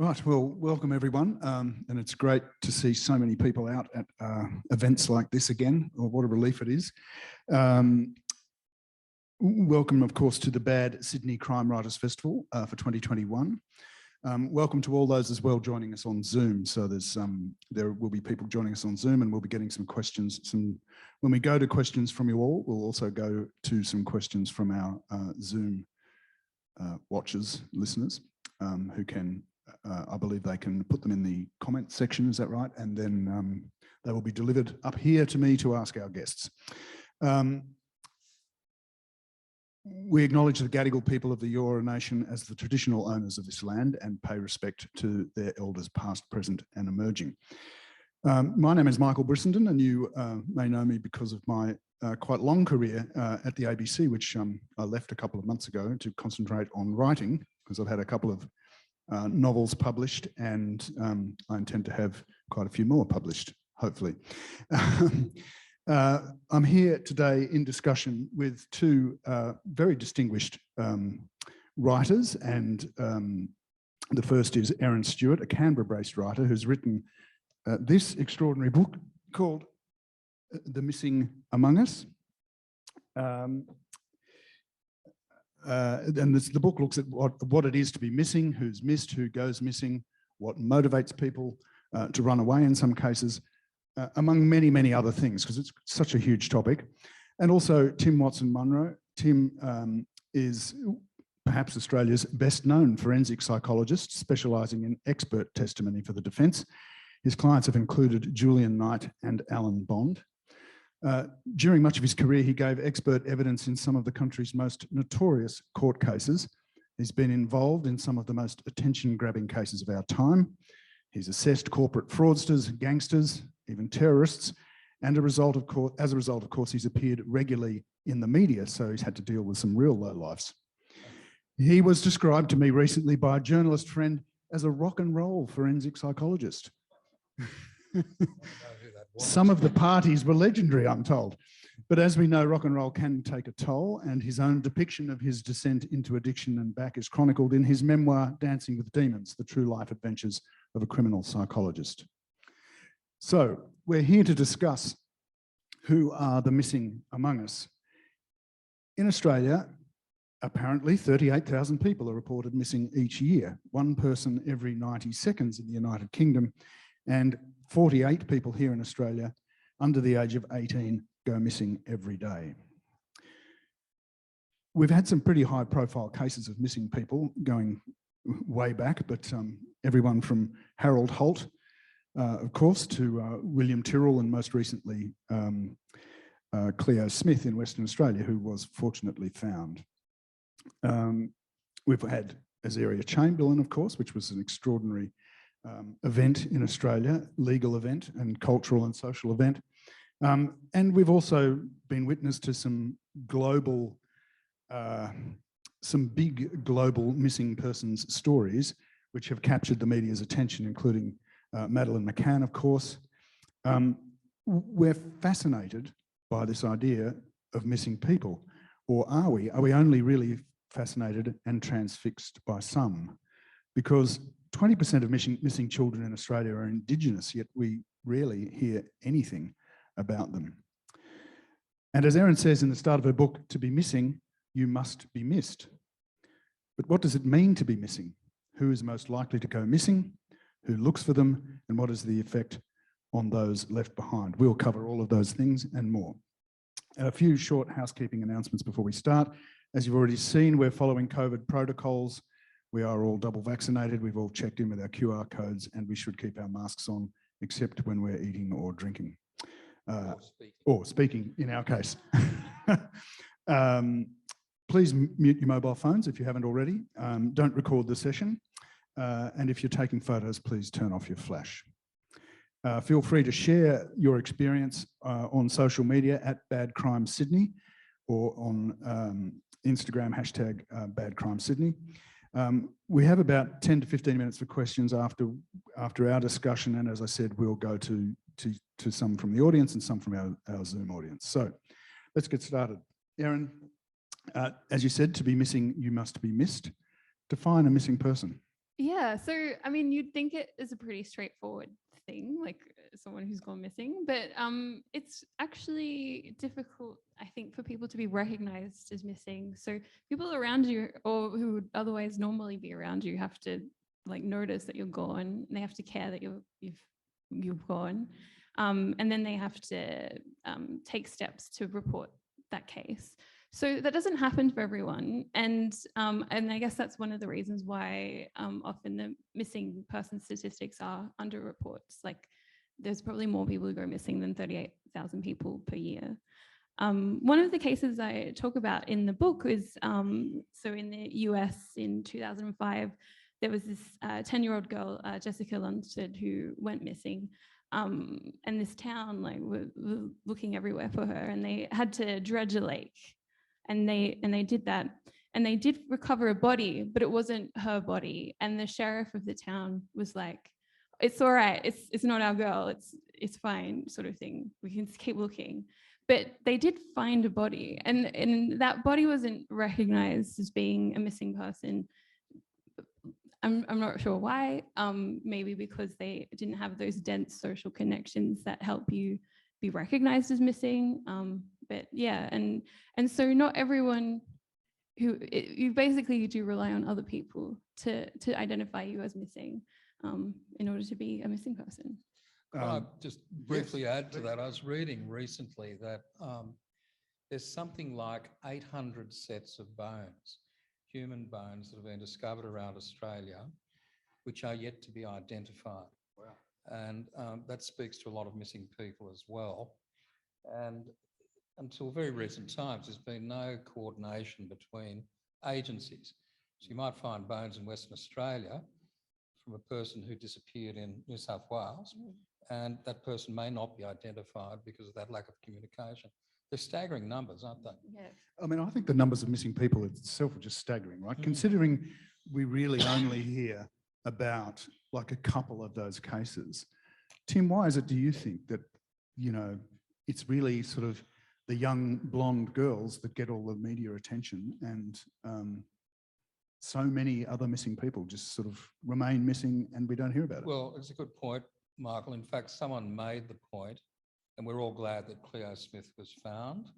Right, well, welcome everyone, and it's great to see so many people out at events like this again. Or what a relief it is. Welcome, of course, to the Bad Sydney Crime Writers Festival for 2021. Welcome to all those as well joining us on Zoom. So there will be people joining us on Zoom, and we'll be getting some questions. When we go to questions from you all, we'll also go to some questions from our Zoom watchers, listeners, who can. I believe they can put them in the comment section, is that right? And then they will be delivered up here to me to ask our guests. We acknowledge the Gadigal people of the Eora Nation as the traditional owners of this land and pay respect to their elders past, present and emerging. My name is Michael Brissenden, and you may know me because of my quite long career at the ABC, which I left a couple of months ago to concentrate on writing, because I've had a couple of novels published, and I intend to have quite a few more published, hopefully. I'm here today in discussion with two very distinguished writers, and the first is Erin Stewart, a Canberra-based writer who's written this extraordinary book called The Missing Among Us. And the book looks at what it is to be missing, who's missed, who goes missing, what motivates people to run away in some cases, among many, many other things, because it's such a huge topic. And also Tim Watson-Munro. Tim is perhaps Australia's best known forensic psychologist, specialising in expert testimony for the defence. His clients have included Julian Knight and Alan Bond. During much of his career, he gave expert evidence in some of the country's most notorious court cases. He's been involved in some of the most attention-grabbing cases of our time. He's assessed corporate fraudsters, gangsters, even terrorists, and as a result, of course, he's appeared regularly in the media, so he's had to deal with some real lowlifes. He was described to me recently by a journalist friend as a rock and roll forensic psychologist. Some of the parties were legendary, I'm told. But as we know, rock and roll can take a toll, and his own depiction of his descent into addiction and back is chronicled in his memoir, Dancing with Demons, The True Life Adventures of a Criminal Psychologist. So we're here to discuss who are the missing among us. In Australia, apparently 38,000 people are reported missing each year, one person every 90 seconds in the United Kingdom, and 48 people here in Australia under the age of 18 go missing every day. We've had some pretty high profile cases of missing people going way back, but everyone from Harold Holt, of course, to William Tyrrell, and most recently Cleo Smith in Western Australia, who was fortunately found. We've had Azaria Chamberlain, of course, which was an extraordinary event in Australia, legal event and cultural and social event. And we've also been witness to some big global missing persons stories, which have captured the media's attention, including Madeleine McCann, of course. We're fascinated by this idea of missing people, or are we? Are we only really fascinated and transfixed by some? Because 20% of missing children in Australia are Indigenous, yet we rarely hear anything about them. And as Erin says in the start of her book, to be missing, you must be missed. But what does it mean to be missing? Who is most likely to go missing? Who looks for them? And what is the effect on those left behind? We'll cover all of those things and more. A few short housekeeping announcements before we start. As you've already seen, we're following COVID protocols. We are all double vaccinated. We've all checked in with our QR codes, and we should keep our masks on, except when we're eating or drinking. Or speaking in our case. Please mute your mobile phones if you haven't already. Don't record the session. And if you're taking photos, please turn off your flash. Feel free to share your experience on social media at Bad Crime Sydney, or on Instagram, hashtag Bad Crime Sydney. We have about 10 to 15 minutes for questions after our discussion, and as I said, we'll go to some from the audience and some from our Zoom audience. So let's get started. Erin, as you said, to be missing, you must be missed. Define a missing person. Yeah, so I mean, you'd think it is a pretty straightforward thing, like someone who's gone missing, but it's actually difficult, I think, for people to be recognized as missing. So people around you, or who would otherwise normally be around you, have to like notice that you're gone, and they have to care that you've gone, and then they have to take steps to report that case. So that doesn't happen for everyone, and I guess that's one of the reasons why often the missing person statistics are under reports. Like, there's probably more people who go missing than 38,000 people per year. One of the cases I talk about in the book is so in the US in 2005, there was this 10-year-old girl, Jessica Lundstedt, who went missing. And this town like were looking everywhere for her, and they had to dredge a lake. And they did that, and they did recover a body, but it wasn't her body. And the sheriff of the town was like, "It's all right. It's not our girl. It's fine," sort of thing. We can keep looking. But they did find a body, and that body wasn't recognized as being a missing person. I'm not sure why. Maybe because they didn't have those dense social connections that help you be recognized as missing. But yeah, and so not everyone you basically do rely on other people to identify you as missing in order to be a missing person. Can I just briefly add to that? I was reading recently that there's something like 800 sets of bones, human bones, that have been discovered around Australia, which are yet to be identified. Wow. And that speaks to a lot of missing people as well. And until very recent times, there's been no coordination between agencies. So you might find bones in Western Australia from a person who disappeared in New South Wales, and that person may not be identified because of that lack of communication. They're staggering numbers, aren't they? Yeah. I mean, I think the numbers of missing people itself are just staggering, right? Considering we really only hear about like a couple of those cases. Tim, why is it, do you think, that, you know, it's really sort of the young blonde girls that get all the media attention, and so many other missing people just sort of remain missing and we don't hear about it? Well, it's a good point, Michael. In fact, someone made the point, and we're all glad that Cleo Smith was found,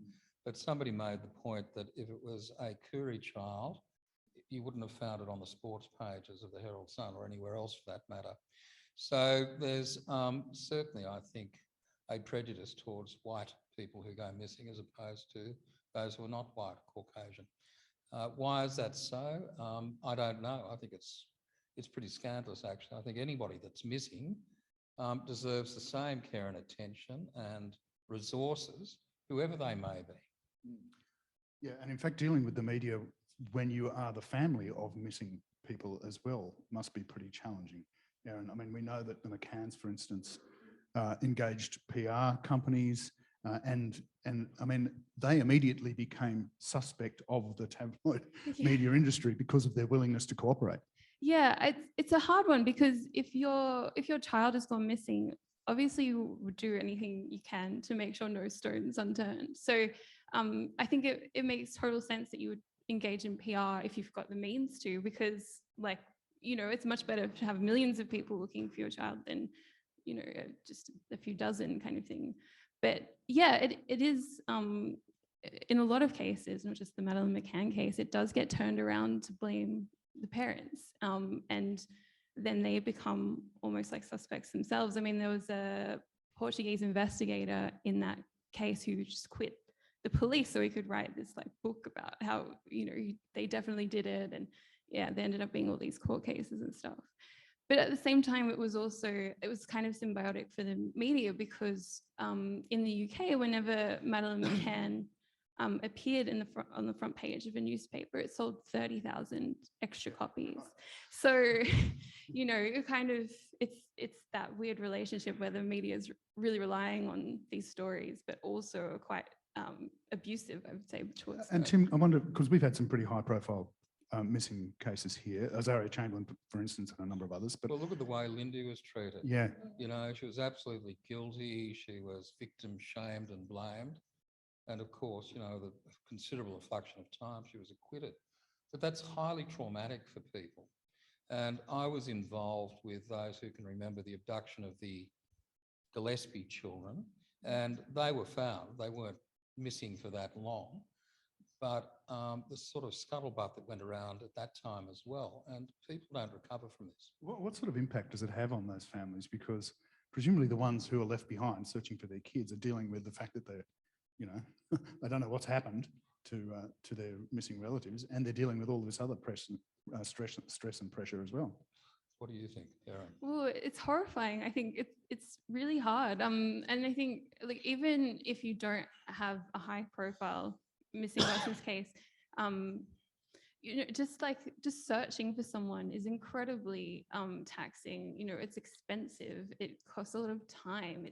but somebody made the point that if it was a Koori child, you wouldn't have found it on the sports pages of the Herald Sun or anywhere else for that matter. So there's certainly, I think, a prejudice towards white people who go missing as opposed to those who are not white, Caucasian. Why is that so? I don't know. I think it's pretty scandalous, actually. I think anybody that's missing deserves the same care and attention and resources, whoever they may be. Yeah, and in fact, dealing with the media when you are the family of missing people as well must be pretty challenging. Erin, I mean, we know that the McCanns, for instance, engaged PR companies, and I mean, they immediately became suspect of the tabloid media industry because of their willingness to cooperate. Yeah, it's a hard one, because if your child has gone missing, obviously you would do anything you can to make sure no stone's unturned. So I think it makes total sense that you would engage in PR if you've got the means to, because, like, you know, it's much better to have millions of people looking for your child than, you know, just a few dozen kind of thing. But yeah, it is in a lot of cases, not just the Madeleine McCann case, it does get turned around to blame the parents, and then they become almost like suspects themselves. I mean, there was a Portuguese investigator in that case who just quit the police so he could write this like book about how, you know, they definitely did it, and yeah, there ended up being all these court cases and stuff. But at the same time, it was kind of symbiotic for the media, because in the UK, whenever Madeleine McCann appeared on the front page of a newspaper, it sold 30,000 extra copies. So, you know, it's that weird relationship where the media is really relying on these stories, but also are quite abusive, I would say, towards. And Tim, I wonder, because we've had some pretty high-profile missing cases here, Azaria Chamberlain, for instance, and a number of others. But well, look at the way Lindy was treated. Yeah, you know, she was absolutely guilty. She was victim shamed and blamed. And of course, you know, the considerable fraction of time she was acquitted. But that's highly traumatic for people. And I was involved with those who can remember the abduction of the Gillespie children, and they were found. They weren't missing for that long, but the sort of scuttlebutt that went around at that time as well, and people don't recover from this. What sort of impact does it have on those families? Because presumably the ones who are left behind searching for their kids are dealing with the fact that they're, you know, they don't know what's happened to their missing relatives, and they're dealing with all this other stress and pressure as well. What do you think, Erin? Well, it's horrifying. I think it's really hard. And I think like even if you don't have a high profile missing persons case, you know, just searching for someone is incredibly taxing. You know, it's expensive. It costs a lot of time.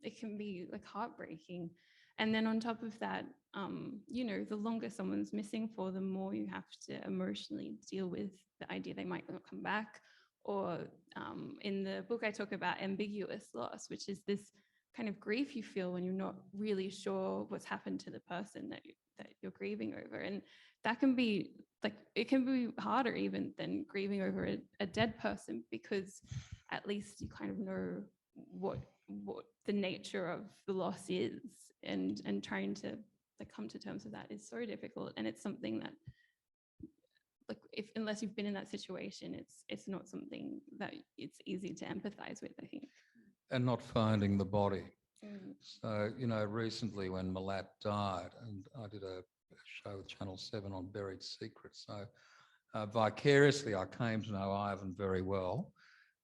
It can be like heartbreaking. And then on top of that, you know, the longer someone's missing for, the more you have to emotionally deal with the idea they might not come back. Or in the book, I talk about ambiguous loss, which is this kind of grief you feel when you're not really sure what's happened to the person that you're grieving over. And that can be like, it can be harder even than grieving over a dead person, because at least you kind of know what the nature of the loss is, and trying to like come to terms with that is so difficult. And it's something that, like, unless you've been in that situation, it's not something that it's easy to empathize with, I think. And not finding the body. So, you know, recently when Malat died, and I did a show with Channel 7 on buried secrets. So vicariously, I came to know Ivan very well.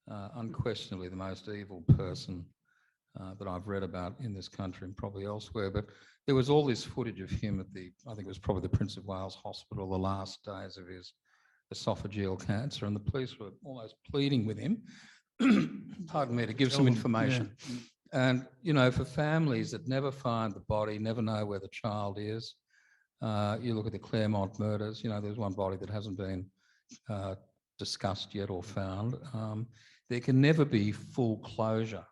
Unquestionably the most evil person that I've read about in this country and probably elsewhere. But there was all this footage of him at I think it was probably the Prince of Wales Hospital, the last days of his esophageal cancer, and the police were almost pleading with him, pardon me, to give some information. Yeah. And, you know, for families that never find the body, never know where the child is, you look at the Claremont murders, you know, there's one body that hasn't been discussed yet or found. There can never be full closure,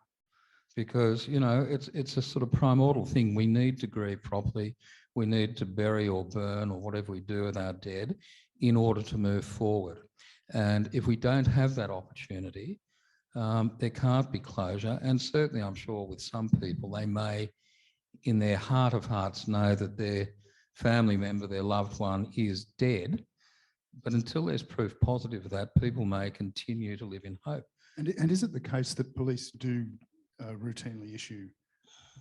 because, you know, it's a sort of primordial thing. We need to grieve properly. We need to bury or burn or whatever we do with our dead in order to move forward. And if we don't have that opportunity, there can't be closure. And certainly I'm sure with some people, they may, in their heart of hearts, know that their family member, their loved one is dead. But until there's proof positive of that, people may continue to live in hope. And is it the case that police do routinely issue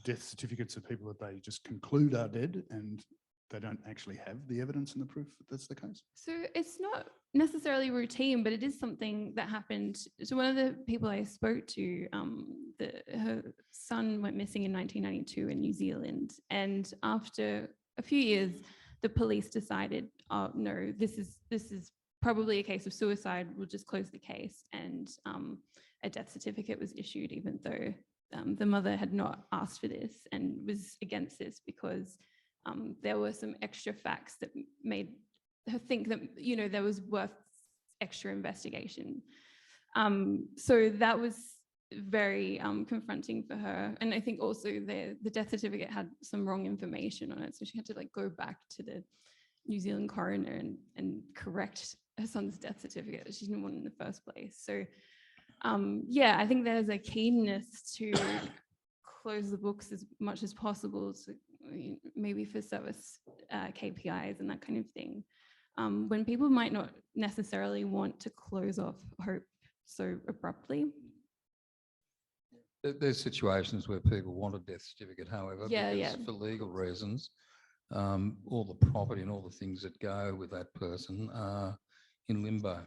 death certificates of people that they just conclude are dead, and they don't actually have the evidence and the proof that that's the case? So it's not necessarily routine, but it is something that happened. So one of the people I spoke to, her son went missing in 1992 in New Zealand, and after a few years, the police decided, oh no, this is probably a case of suicide. We'll just close the case, and a death certificate was issued, even though the mother had not asked for this and was against this, because there were some extra facts that made her think that, you know, there was worth extra investigation. So that was very confronting for her. And I think also the death certificate had some wrong information on it. So she had to like go back to the New Zealand coroner and correct her son's death certificate that she didn't want in the first place. So yeah, I think there's a keenness to close the books as much as possible, to maybe for service KPIs and that kind of thing, when people might not necessarily want to close off hope so abruptly. There's situations where people want a death certificate, however, because for legal reasons, all the property and all the things that go with that person are in limbo.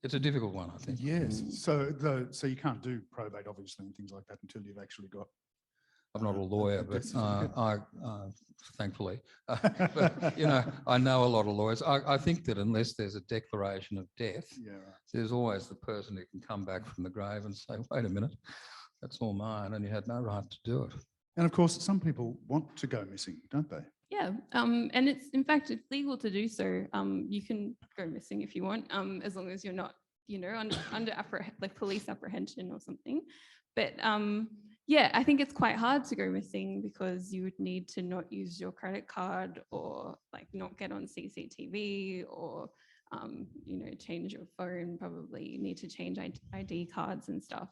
It's a difficult one, I think. Yes. So you can't do probate, obviously, and things like that until you've actually got. I'm not a lawyer, but I thankfully, but, you know, I know a lot of lawyers. I think that unless there's a declaration of death, there's always the person who can come back from the grave and say, wait a minute, that's all mine, and you had no right to do it. And of course, some people want to go missing, don't they? Yeah, and it's, in fact, it's legal to do so. You can go missing if you want, as long as you're not, you know, under like police apprehension or something. But yeah, I think it's quite hard to go missing, because you would need to not use your credit card, or like not get on CCTV, or change your phone, probably need to change ID cards and stuff.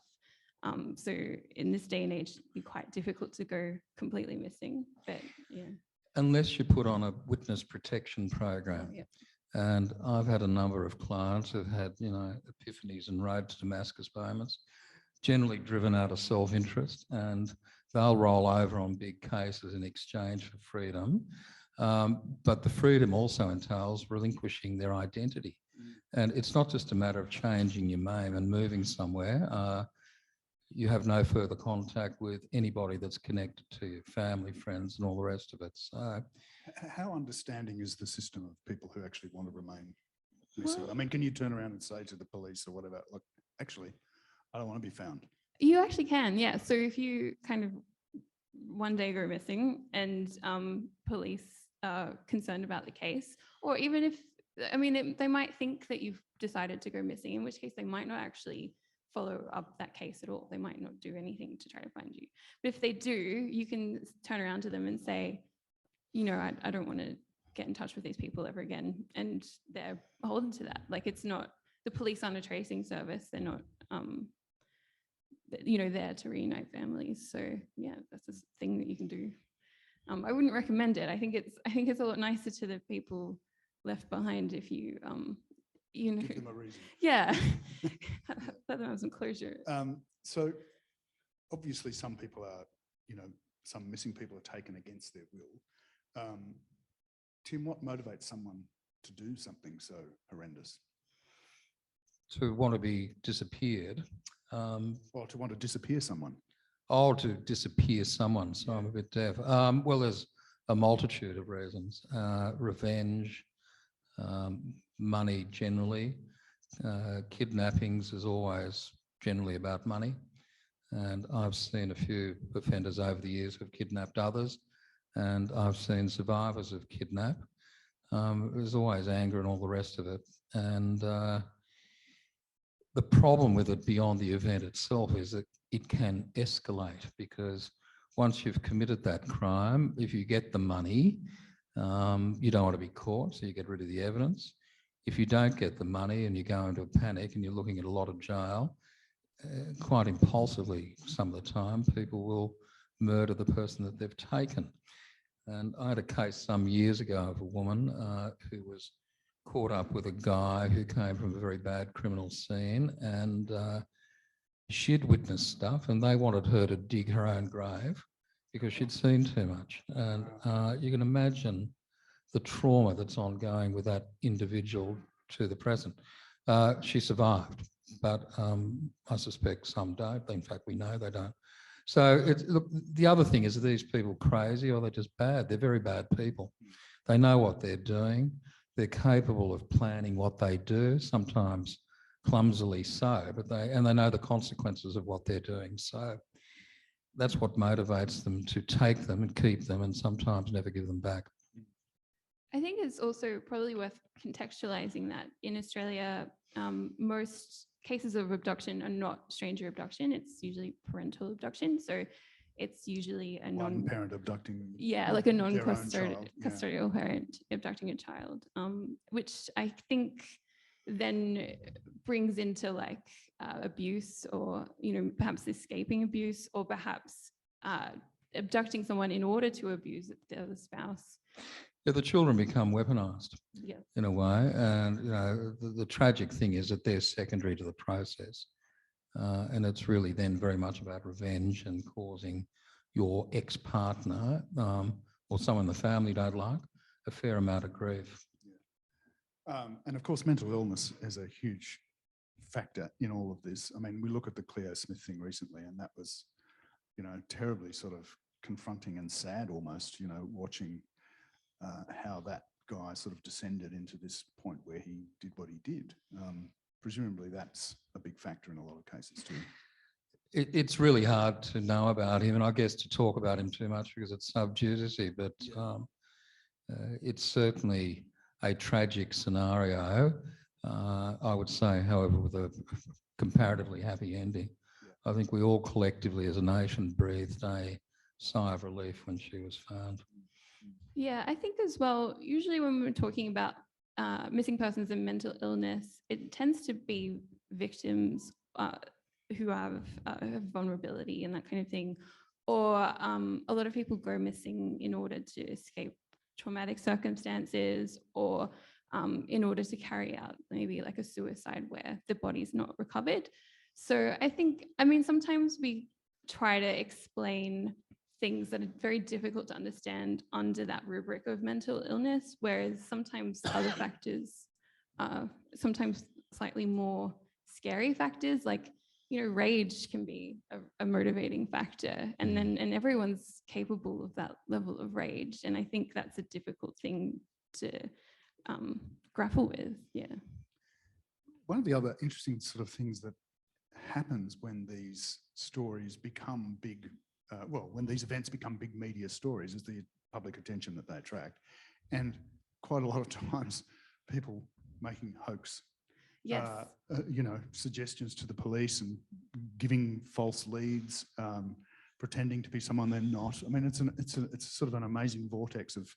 So in this day and age, it'd be quite difficult to go completely missing, but yeah. Unless you put on a witness protection program. Yeah. And I've had a number of clients who've had, epiphanies and road to Damascus moments, generally driven out of self-interest, and they'll roll over on big cases in exchange for freedom. But the freedom also entails relinquishing their identity. And it's not just a matter of changing your name and moving somewhere. You have no further contact with anybody that's connected to your family, friends, and all the rest of it. So, how understanding is the system of people who actually want to remain missing? I mean, can you turn around and say to the police or whatever, look, actually, I don't want to be found? You actually can, yeah. So if you kind of one day go missing and police are concerned about the case, or even if, they might think that you've decided to go missing, in which case they might not actually follow up that case at all. They might not do anything to try to find you. But if they do, you can turn around to them and say, I don't want to get in touch with these people ever again. And they're beholden to that. Like, it's not, the police aren't a tracing service. They're not, there to reunite families. So yeah, that's a thing that you can do. I wouldn't recommend it. I think it's a lot nicer to the people left behind if you, Give them a reason. Yeah, let them have some closure. So obviously some people are, some missing people are taken against their will. Tim, what motivates someone to do something so horrendous? To want to be disappeared. Or to want to disappear someone? Oh, to disappear someone. So I'm a bit deaf. Well, there's a multitude of reasons. Revenge, money generally. Kidnappings is always generally about money. And I've seen a few offenders over the years who've kidnapped others, and I've seen survivors of kidnap. There's always anger and all the rest of it. And the problem with it beyond the event itself is that it can escalate, because once you've committed that crime, if you get the money, you don't want to be caught, so you get rid of the evidence. If you don't get the money and you go into a panic and you're looking at a lot of jail, quite impulsively some of the time, people will murder the person that they've taken. And I had a case some years ago of a woman who was caught up with a guy who came from a very bad criminal scene, and she'd witnessed stuff, and they wanted her to dig her own grave because she'd seen too much. And you can imagine the trauma that's ongoing with that individual to the present. She survived, but I suspect some don't. In fact, we know they don't. So look, the other thing is, are these people crazy or they're just bad? They're very bad people. They know what they're doing. They're capable of planning what they do, sometimes clumsily so, but they know the consequences of what they're doing. So that's what motivates them to take them and keep them, and sometimes never give them back. I think it's also probably worth contextualizing that in Australia, most cases of abduction are not stranger abduction. It's usually parental abduction. So it's usually a one parent abducting. Yeah, like a non-custodial parent abducting a child, which I think then brings into like abuse, or, perhaps escaping abuse, or perhaps abducting someone in order to abuse the other spouse. Yeah, the children become weaponized in a way. And, the tragic thing is that they're secondary to the process. And it's really then very much about revenge and causing your ex-partner or someone in the family don't like a fair amount of grief. And of course, mental illness is a huge factor in all of this. I mean, we look at the Cleo Smith thing recently, and that was, terribly sort of confronting and sad almost, watching how that guy sort of descended into this point where he did what he did. Presumably that's a big factor in a lot of cases too. It's really hard to know about him, and I guess to talk about him too much because it's sub judice, but it's certainly a tragic scenario. I would say, however, with a comparatively happy ending. I think we all collectively as a nation breathed a sigh of relief when she was found. Yeah, I think as well, usually when we're talking about missing persons and mental illness, it tends to be victims who have vulnerability and that kind of thing, or a lot of people go missing in order to escape traumatic circumstances, or in order to carry out maybe like a suicide where the body's not recovered. So I mean, sometimes we try to explain things that are very difficult to understand under that rubric of mental illness, whereas sometimes other factors, sometimes slightly more scary factors, like, you know, rage can be a motivating factor, and everyone's capable of that level of rage. And I think that's a difficult thing to grapple with. Yeah. One of the other interesting sort of things that happens when these stories become big, when these events become big media stories, is the public attention that they attract. And quite a lot of times people making hoax, Yes. Suggestions to the police and giving false leads, pretending to be someone they're not. I mean, it's sort of an amazing vortex of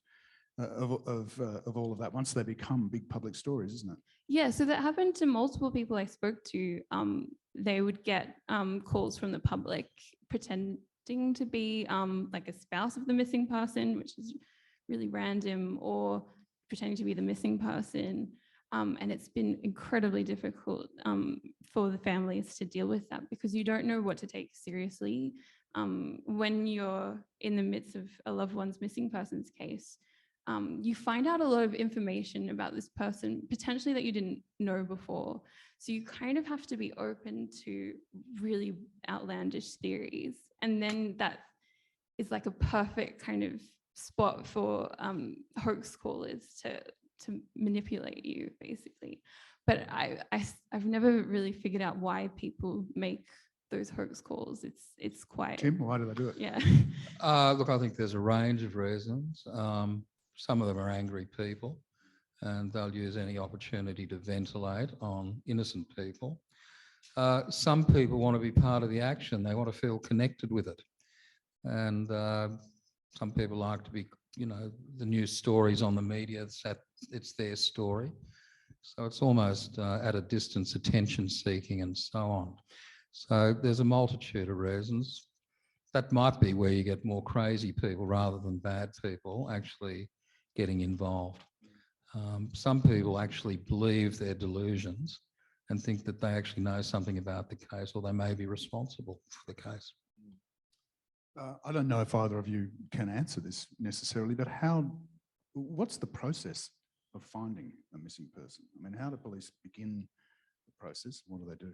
all of that once they become big public stories, isn't it? Yeah, so that happened to multiple people I spoke to. They would get calls from the public pretending to be like a spouse of the missing person, which is really random, or pretending to be the missing person. And it's been incredibly difficult for the families to deal with that, because you don't know what to take seriously when you're in the midst of a loved one's missing persons case. You find out a lot of information about this person potentially that you didn't know before. So you kind of have to be open to really outlandish theories. And then that is like a perfect kind of spot for hoax callers to manipulate you, basically. But I've never really figured out why people make those hoax calls. It's quite... Tim, why do they do it? Yeah. Look, I think there's a range of reasons. Some of them are angry people, and they'll use any opportunity to ventilate on innocent people. Some people want to be part of the action. They want to feel connected with it. And some people like to be, the news stories on the media, it's their story. So it's almost at a distance, attention seeking and so on. So there's a multitude of reasons. That might be where you get more crazy people rather than bad people actually getting involved. Some people actually believe their delusions and think that they actually know something about the case, or they may be responsible for the case. I don't know if either of you can answer this necessarily, but what's the process of finding a missing person? I mean, how do police begin the process? What do they do?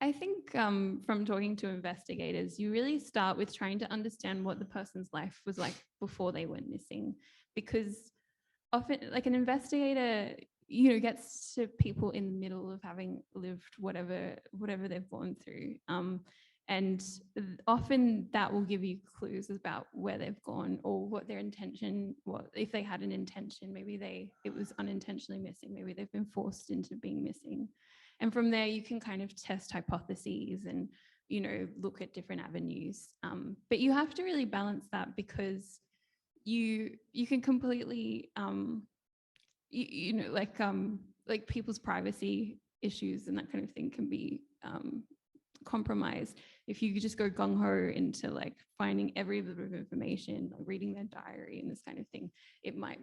I think from talking to investigators, you really start with trying to understand what the person's life was like before they went missing, because often, like, an investigator, gets to people in the middle of having lived whatever they've gone through, and often that will give you clues about where they've gone or what their intention was. If they had an intention, maybe it was unintentionally missing, maybe they've been forced into being missing. And from there, you can kind of test hypotheses and, look at different avenues. But you have to really balance that, because you can completely, like people's privacy issues and that kind of thing can be compromised if you just go gung-ho into like finding every bit of information, like reading their diary and this kind of thing. It might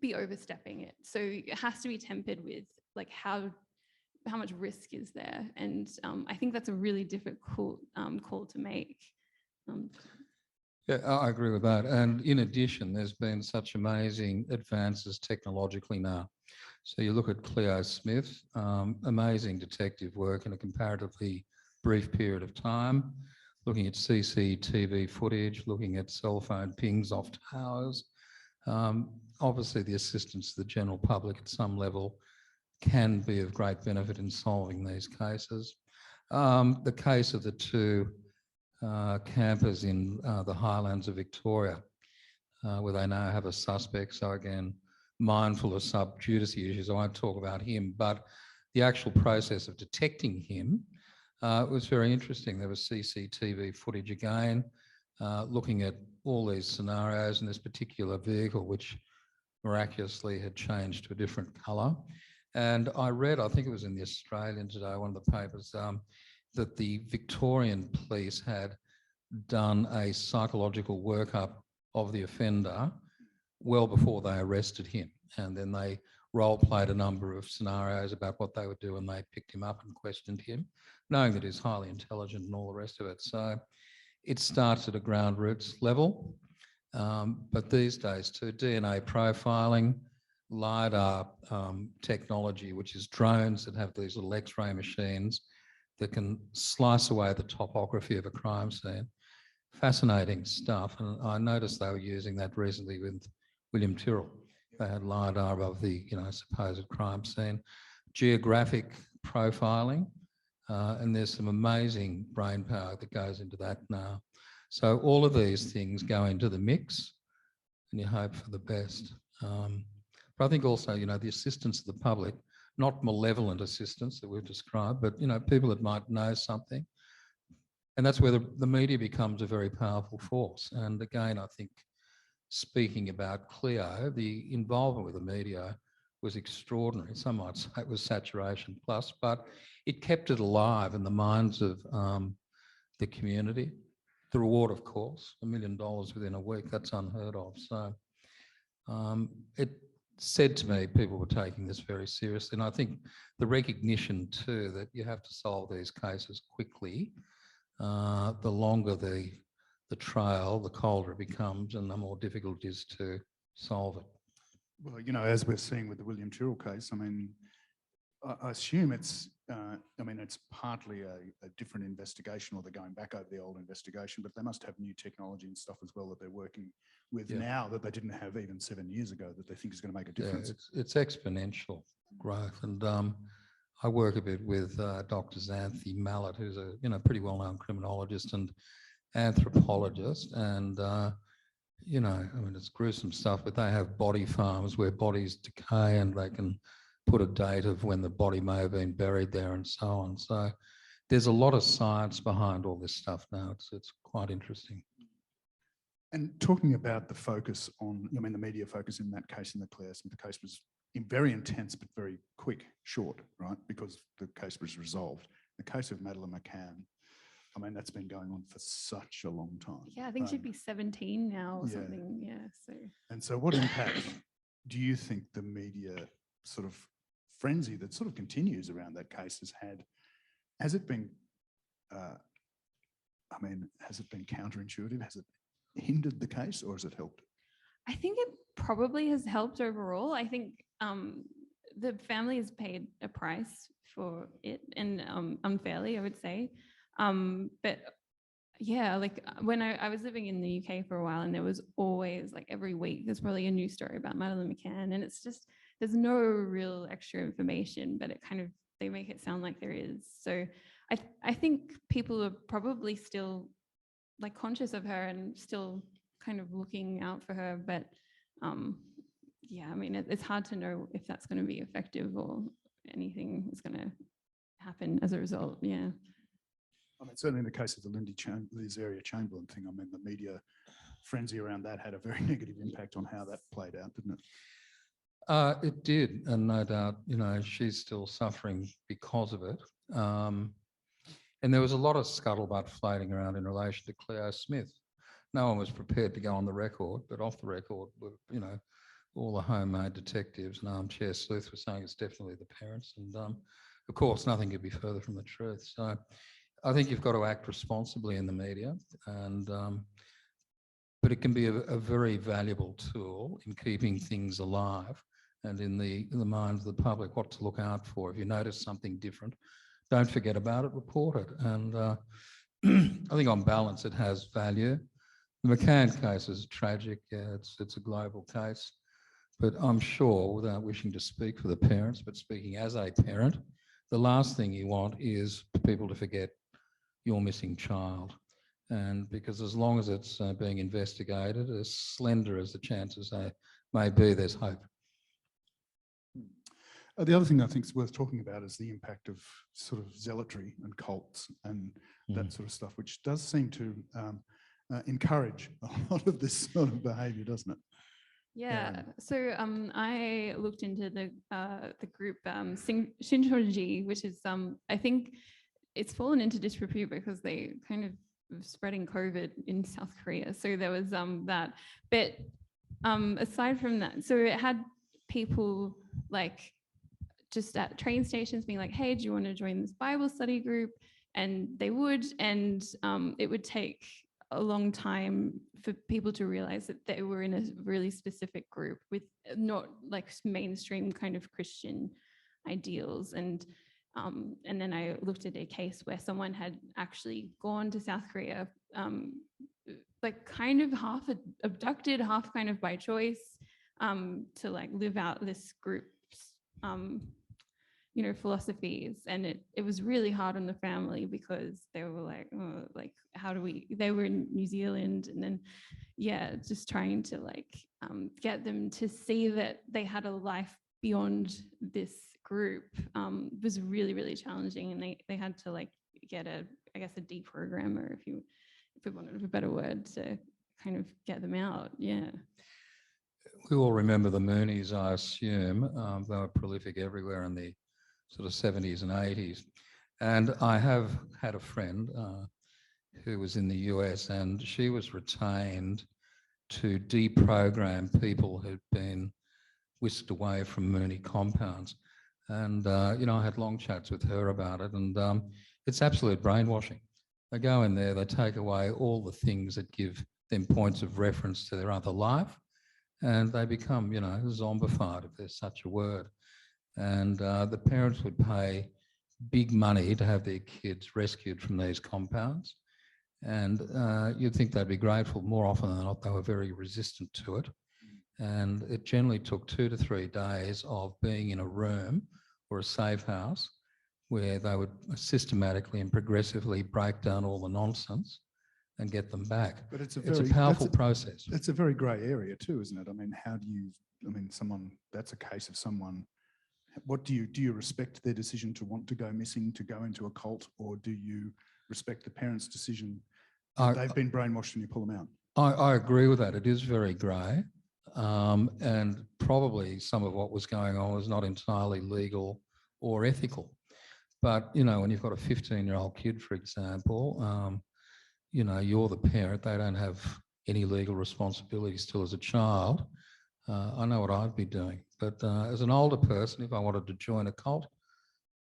be overstepping it. So it has to be tempered with like how much risk is there, and I think that's a really difficult call to make. Yeah, I agree with that. And in addition, there's been such amazing advances technologically now. So you look at Cleo Smith, amazing detective work in a comparatively brief period of time, looking at CCTV footage, looking at cell phone pings off towers. Obviously, the assistance to the general public at some level can be of great benefit in solving these cases. The case of the two campers in the highlands of Victoria, where they now have a suspect. So again, mindful of sub judice issues, I won't talk about him, but the actual process of detecting him was very interesting. There was CCTV footage again, looking at all these scenarios in this particular vehicle, which miraculously had changed to a different colour. And I read, I think it was in the Australian today, one of the papers, that the Victorian police had done a psychological workup of the offender well before they arrested him. And then they role-played a number of scenarios about what they would do, and they picked him up and questioned him, knowing that he's highly intelligent and all the rest of it. So it starts at a ground roots level. But these days too, DNA profiling, LiDAR technology, which is drones that have these little X-ray machines that can slice away the topography of a crime scene. Fascinating stuff. And I noticed they were using that recently with William Tyrrell. They had LiDAR above the, supposed crime scene. Geographic profiling, and there's some amazing brain power that goes into that now. So all of these things go into the mix, and you hope for the best. But I think also, the assistance of the public, not malevolent assistance that we've described, but, people that might know something. And that's where the media becomes a very powerful force. And again, I think, speaking about Cleo, the involvement with the media was extraordinary. Some might say it was saturation plus, but it kept it alive in the minds of the community. The reward, of course, $1 million within a week, that's unheard of. So it said to me people were taking this very seriously. And I think the recognition too that you have to solve these cases quickly, the longer the trail, the colder it becomes and the more difficult it is to solve it. Well, as we're seeing with the William Tyrrell case, I assume it's partly a different investigation, or they're going back over the old investigation, but they must have new technology and stuff as well that they're working with now that they didn't have even 7 years ago that they think is going to make a difference. Yeah, it's exponential growth. And I work a bit with Dr. Xanthi Mallet, who's a pretty well-known criminologist and anthropologist. And, it's gruesome stuff, but they have body farms where bodies decay and they can put a date of when the body may have been buried there and so on. So there's a lot of science behind all this stuff now. It's quite interesting. And talking about the focus on, the media focus in that case, in the Claire Smith case, was very intense but very quick, short, right? Because the case was resolved. The case of Madeleine McCann, that's been going on for such a long time. Yeah, I think she'd be 17 now or something. Yeah. And so what impact do you think the media sort of frenzy that sort of continues around that case has had? Has it been, has it been counterintuitive? Has it hindered the case or has it helped? I think it probably has helped overall. I think the family has paid a price for it, and unfairly, I would say. But yeah, like when I was living in the UK for a while, and there was always, like, every week there's probably a new story about Madeleine McCann, and it's just, there's no real extra information, but they make it sound like there is. So I think people are probably still, like, conscious of her and still kind of looking out for her, but it's hard to know if that's going to be effective or anything is going to happen as a result. Yeah. Certainly in the case of the Lysaria Chamberlain thing, the media frenzy around that had a very negative impact on how that played out, didn't it? It did, and no doubt, she's still suffering because of it. And there was a lot of scuttlebutt floating around in relation to Cleo Smith. No one was prepared to go on the record, but off the record, all the homemade detectives and armchair sleuths were saying it's definitely the parents. And of course, nothing could be further from the truth. So I think you've got to act responsibly in the media, and but it can be a very valuable tool in keeping things alive and in the minds of the public, what to look out for. If you notice something different, don't forget about it, report it. And I think on balance, it has value. The McCann case is tragic. Yeah, it's a global case. But I'm sure, without wishing to speak for the parents, but speaking as a parent, the last thing you want is for people to forget your missing child. And because as long as it's being investigated, as slender as the chances may be, there's hope. The other thing I think is worth talking about is the impact of sort of zealotry and cults and that sort of stuff, which does seem to encourage a lot of this sort of behaviour, doesn't it? Yeah. So I looked into the group Shincheonji, which is I think it's fallen into disrepute because they kind of were spreading COVID in South Korea. So there was that. But aside from that, so it had people like just at train stations being like, hey, do you want to join this Bible study group? And they would, and it would take a long time for people to realize that they were in a really specific group with not like mainstream kind of Christian ideals. And then I looked at a case where someone had actually gone to South Korea, like kind of half abducted, half kind of by choice, to like live out this group's philosophies. And it was really hard on the family because they were like, oh, like, how do they were in New Zealand, and then just trying to like get them to see that they had a life beyond this group was really, really challenging. And they had to like get a deprogrammer, if we wanted a better word, to kind of get them out. Yeah. We all remember the Moonies, I assume. They were prolific everywhere in the sort of 70s and 80s. And I have had a friend who was in the US, and she was retained to deprogram people who'd been whisked away from Mooney compounds. And, I had long chats with her about it, and it's absolute brainwashing. They go in there, they take away all the things that give them points of reference to their other life, and they become, zombified, if there's such a word. And the parents would pay big money to have their kids rescued from these compounds. And you'd think they'd be grateful. More often than not, they were very resistant to it. And it generally took 2 to 3 days of being in a room or a safe house where they would systematically and progressively break down all the nonsense and get them back. But it's a powerful process. It's a very grey area too, isn't it? I mean, that's a case of someone. What do you respect their decision to want to go missing, to go into a cult, or do you respect the parents' decision that they've been brainwashed and you pull them out? I agree with that. It is very grey, and probably some of what was going on was not entirely legal or ethical. But, when you've got a 15-year-old kid, for example, you're the parent, they don't have any legal responsibility still as a child. I know what I'd be doing. But as an older person, if I wanted to join a cult,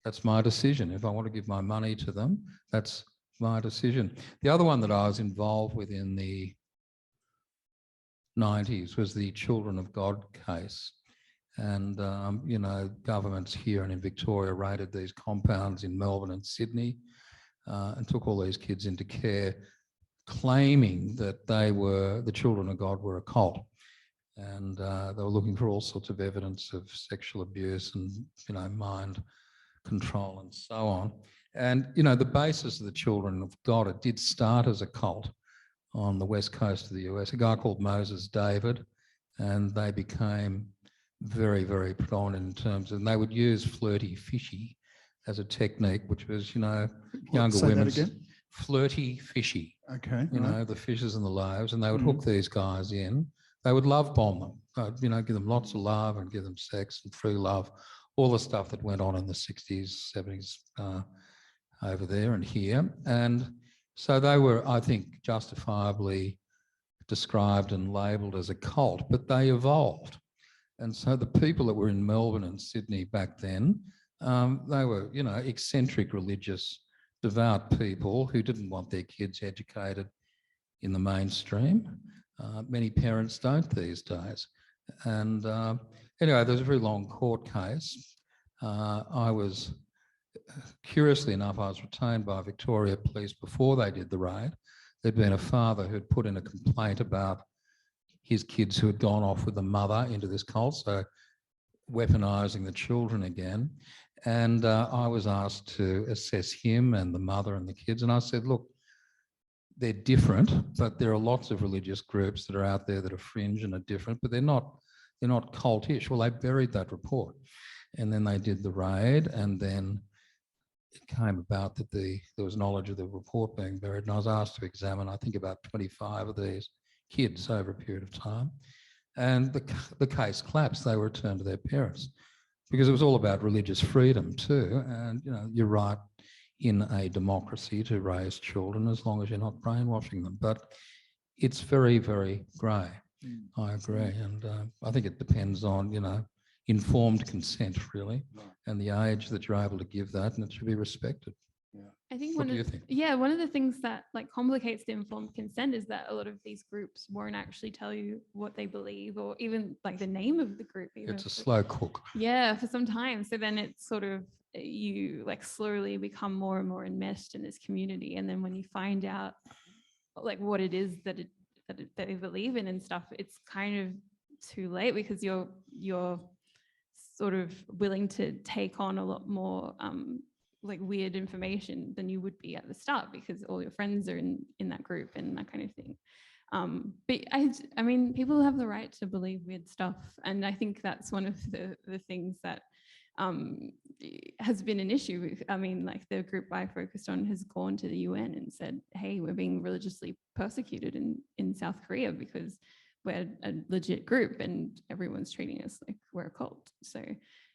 that's my decision. If I want to give my money to them, that's my decision. The other one that I was involved with in the 90s was the Children of God case. And, governments here and in Victoria raided these compounds in Melbourne and Sydney and took all these kids into care, claiming that the Children of God were a cult. And they were looking for all sorts of evidence of sexual abuse and, mind control and so on. And, the basis of the Children of God, it did start as a cult on the west coast of the US, a guy called Moses David, and they became very, very predominant in terms of, and they would use flirty fishy as a technique, which was, younger women's flirty fishy. Okay. The fishes and the loaves, and they would hook these guys in. They would love bomb them, give them lots of love and give them sex and free love, all the stuff that went on in the 60s, 70s over there and here. And so they were, I think, justifiably described and labelled as a cult, but they evolved. And so the people that were in Melbourne and Sydney back then, they were, eccentric, religious, devout people who didn't want their kids educated in the mainstream. Many parents don't these days. And anyway, there was a very long court case. Curiously enough, I was retained by Victoria Police before they did the raid. There'd been a father who'd put in a complaint about his kids who had gone off with the mother into this cult, so weaponising the children again. And I was asked to assess him and the mother and the kids. And I said, look, they're different, but there are lots of religious groups that are out there that are fringe and are different, but they're not cultish. Well, they buried that report. And then they did the raid, and then it came about that there was knowledge of the report being buried, and I was asked to examine, I think, about 25 of these kids over a period of time. And the case collapsed. They were returned to their parents because it was all about religious freedom too. And, you know, you're right in a democracy to raise children as long as you're not brainwashing them. But it's very, very grey. I agree. And I think it depends on, you know, informed consent, really, and the age that you're able to give that, and it should be respected. I think What do you think? Yeah, one of the things that like complicates the informed consent is that a lot of these groups won't actually tell you what they believe or even like the name of the group. It's a slow cook. Yeah, for some time. So then it's sort of, you like slowly become more and more enmeshed in this community. And then when you find out like what it is that they believe in and stuff, it's kind of too late because you're sort of willing to take on a lot more like weird information than you would be at the start because all your friends are in that group and that kind of thing. But I mean, people have the right to believe weird stuff. And I think that's one of the things that has been an issue. I mean, like the group I focused on has gone to the UN and said, hey, we're being religiously persecuted in South Korea because we're a legit group and everyone's treating us like we're a cult. So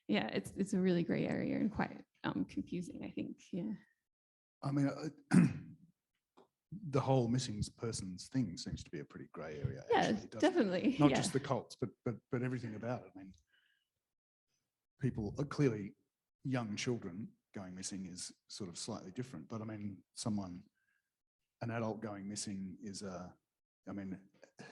yeah, it's a really grey area and quite confusing, I think. Yeah. I mean, the whole missing persons thing seems to be a pretty grey area. Yeah, actually, definitely. Not just the cults, but everything about it. I mean, people are clearly young children going missing is sort of slightly different. But I mean, an adult going missing is I mean,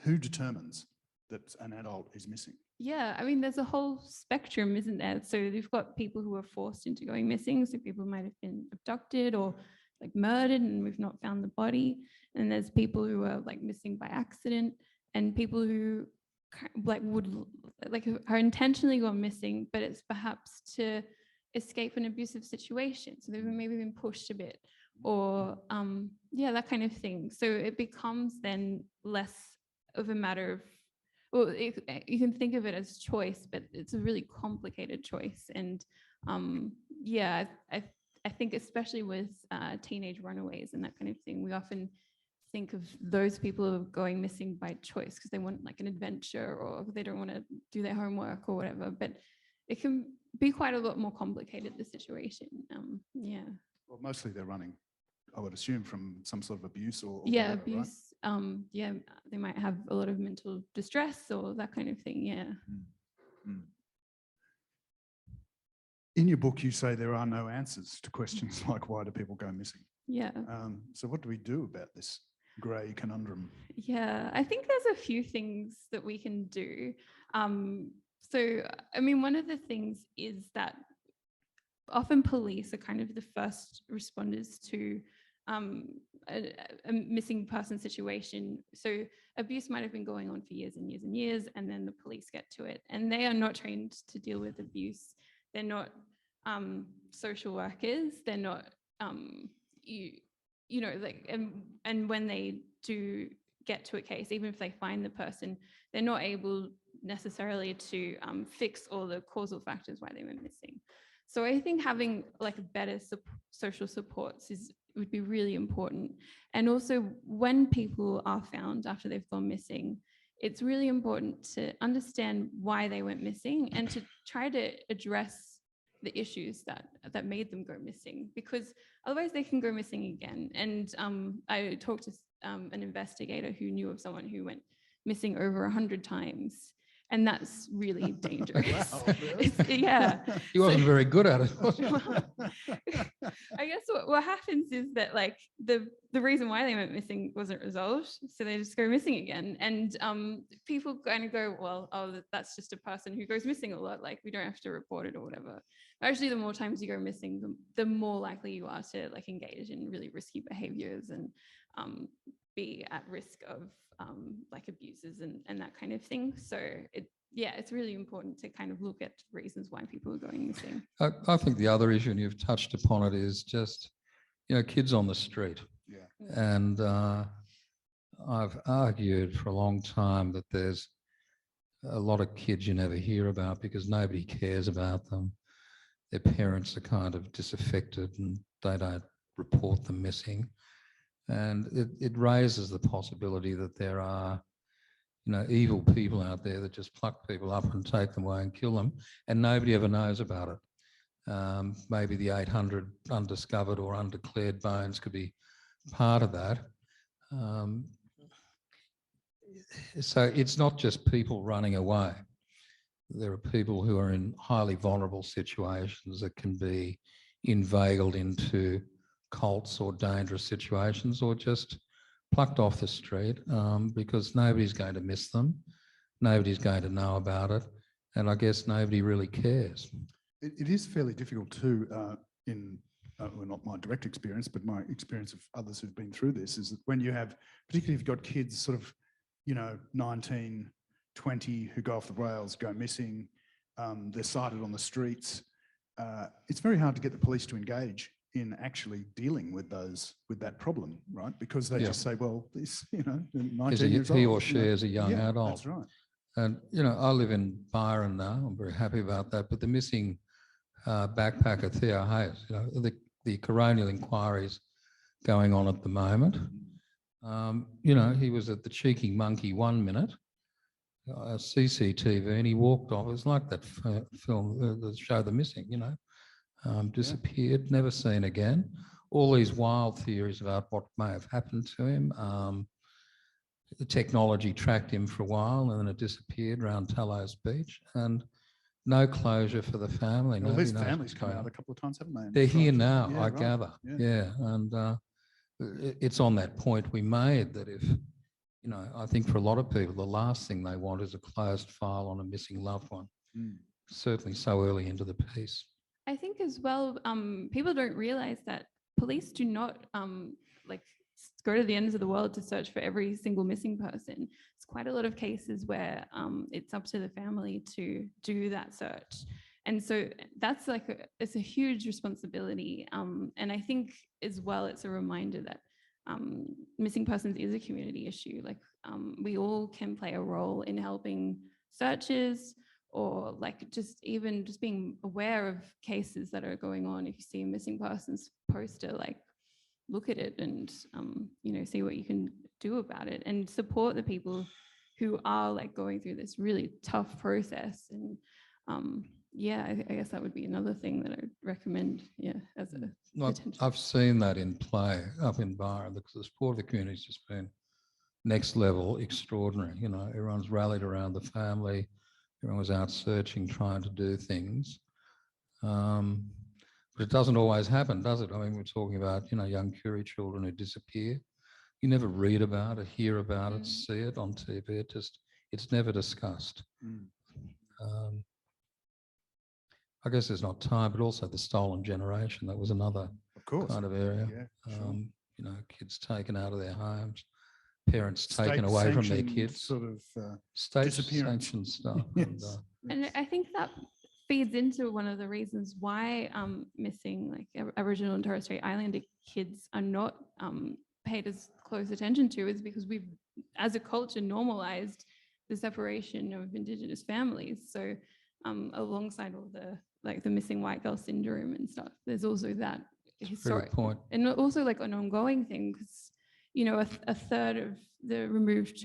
who determines that an adult is missing? Yeah, I mean, there's a whole spectrum, isn't there? So you've got people who are forced into going missing. So people might have been abducted or like murdered and we've not found the body. And there's people who are like missing by accident and people who like are intentionally gone missing, but it's perhaps to escape an abusive situation. So they've maybe been pushed a bit or yeah, that kind of thing. So it becomes then less of a matter of, well, you can think of it as choice, but it's a really complicated choice. And yeah, I think especially with teenage runaways and that kind of thing, we often think of those people who are going missing by choice because they want like an adventure or they don't want to do their homework or whatever. But it can be quite a lot more complicated, the situation. Yeah. Well, mostly they're running, I would assume, from some sort of abuse or yeah, whatever, abuse. Right? Yeah, they might have a lot of mental distress or that kind of thing. Yeah. In your book, you say there are no answers to questions like why do people go missing? Yeah. So what do we do about this grey conundrum? Yeah, I think there's a few things that we can do. So, I mean, one of the things is that often police are kind of the first responders to a missing person situation. So abuse might have been going on for years and years and years, and then the police get to it. And they are not trained to deal with abuse. They're not social workers. They're not, you know, like, and when they do get to a case, even if they find the person, they're not able necessarily to fix all the causal factors why they went missing. So I think having like better social supports would be really important. And also when people are found after they've gone missing, it's really important to understand why they went missing and to try to address the issues that made them go missing, because otherwise they can go missing again. And I talked to an investigator who knew of someone who went missing over 100 times. And that's really dangerous. Wow, really? Yeah. He wasn't very good at it. I guess what happens is that like the reason why they went missing wasn't resolved, so they just go missing again. And people kind of go, well, oh, that's just a person who goes missing a lot. Like we don't have to report it or whatever. Actually, the more times you go missing, the more likely you are to like engage in really risky behaviors and be at risk of like abuses and that kind of thing. So it's really important to kind of look at reasons why people are going missing. I think the other issue, and you've touched upon it, is just, you know, kids on the street. Yeah. And I've argued for a long time that there's a lot of kids you never hear about because nobody cares about them. Their parents are kind of disaffected and they don't report them missing. And it raises the possibility that there are evil people out there that just pluck people up and take them away and kill them, and nobody ever knows about it. Maybe the 800 undiscovered or undeclared bones could be part of that. So it's not just people running away. There are people who are in highly vulnerable situations that can be inveigled into cults or dangerous situations, or just plucked off the street because nobody's going to miss them, nobody's going to know about it, and I guess nobody really cares. It is fairly difficult too, well, not my direct experience, but my experience of others who've been through this, is that when you have, particularly if you've got kids sort of, 19, 20 who go off the rails, go missing, they're sighted on the streets, it's very hard to get the police to engage in actually dealing with that problem, right? Because they just say, well, this, 19 years old. He or she is a young adult. That's right. And, I live in Byron now. I'm very happy about that. But the missing backpacker, Theo Hayes, the coronial inquiries going on at the moment. He was at the Cheeky Monkey 1 minute, CCTV, and he walked off. It was like that film, the show The Missing, disappeared, never seen again. All these wild theories about what may have happened to him. The technology tracked him for a while and then it disappeared around Tallows Beach, and no closure for the family. Well, his family's come out a couple of times, haven't they? They're here now, yeah, I right. gather. Yeah. And it's on that point we made that if, I think for a lot of people, the last thing they want is a closed file on a missing loved one, certainly so early into the piece. I think as well, people don't realise that police do not go to the ends of the world to search for every single missing person. It's quite a lot of cases where it's up to the family to do that search. And so that's it's a huge responsibility. And I think as well, it's a reminder that missing persons is a community issue. We all can play a role in helping searches, or just being aware of cases that are going on. If you see a missing persons poster, look at it and see what you can do about it, and support the people who are going through this really tough process. And I guess that would be another thing that I'd recommend, as a potential. I've seen that in play up in Byron, because the support of the community has just been next level extraordinary. Everyone's rallied around the family, everyone was out searching, trying to do things. But it doesn't always happen, does it? I mean, we're talking about, young Koori children who disappear. You never read about it, hear about it, see it on TV. It's never discussed. I guess there's not time, but also the stolen generation. That was another kind of area. Yeah, sure. Kids taken out of their homes, parents taken away from their kids. Sort of state-sanctioned stuff. Yes. And I think that feeds into one of the reasons why missing Aboriginal and Torres Strait Islander kids are not paid as close attention to, is because we've, as a culture, normalized the separation of Indigenous families. So alongside all the the missing white girl syndrome and stuff, there's also that historic point, and also an ongoing thing, because a third of the removed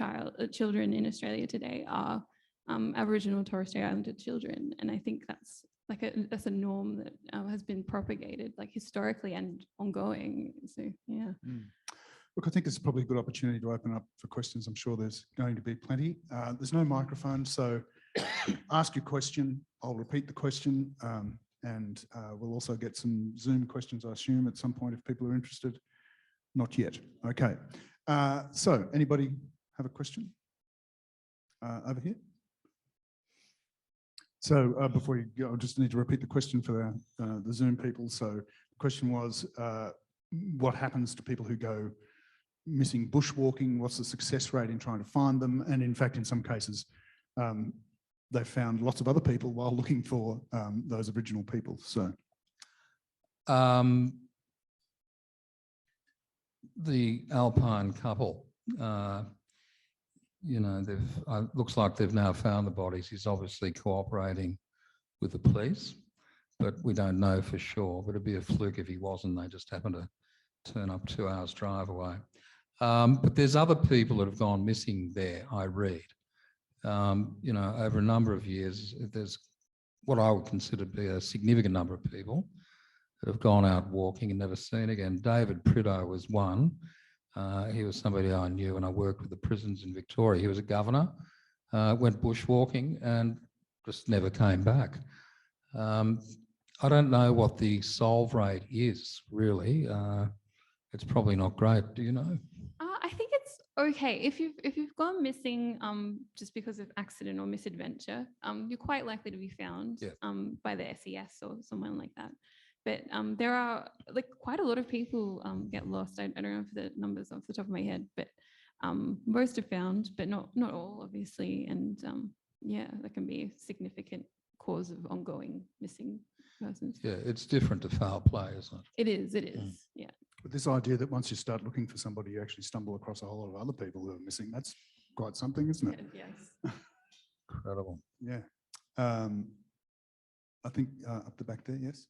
children in Australia today are Aboriginal and Torres Strait Islander children, and I think that's that's a norm that has been propagated historically and ongoing. So yeah. Look, I think it's probably a good opportunity to open up for questions. I'm sure there's going to be plenty. There's no microphone, so ask your question. I'll repeat the question, and we'll also get some Zoom questions, I assume, at some point if people are interested. Not yet. Okay. So anybody have a question? Over here? So before you go, I just need to repeat the question for the Zoom people. So the question was, what happens to people who go missing bushwalking? What's the success rate in trying to find them? And in fact, in some cases, they found lots of other people while looking for those Aboriginal people. So the Alpine couple, looks like they've now found the bodies. He's obviously cooperating with the police, but we don't know for sure. But it'd be a fluke if he wasn't. They just happened to turn up 2 hours drive away. But there's other people that have gone missing there, I read. over a number of years, there's what I would consider to be a significant number of people that have gone out walking and never seen again. David Prideaux was one. He was somebody I knew and I worked with the prisons in Victoria. He was a governor, went bushwalking and just never came back. I don't know what the solve rate is, really. It's probably not great. Do you know? I think it's okay if you've gone missing just because of accident or misadventure. You're quite likely to be found by the SES or someone like that. But there are quite a lot of people get lost. I don't know if the numbers off the top of my head, but most are found, but not all, obviously. And that can be a significant cause of ongoing missing persons. Yeah, it's different to foul play, isn't it? It is, yeah. But this idea that once you start looking for somebody, you actually stumble across a whole lot of other people who are missing, that's quite something, isn't it? Yes. Incredible. Yeah. I think up the back there, yes?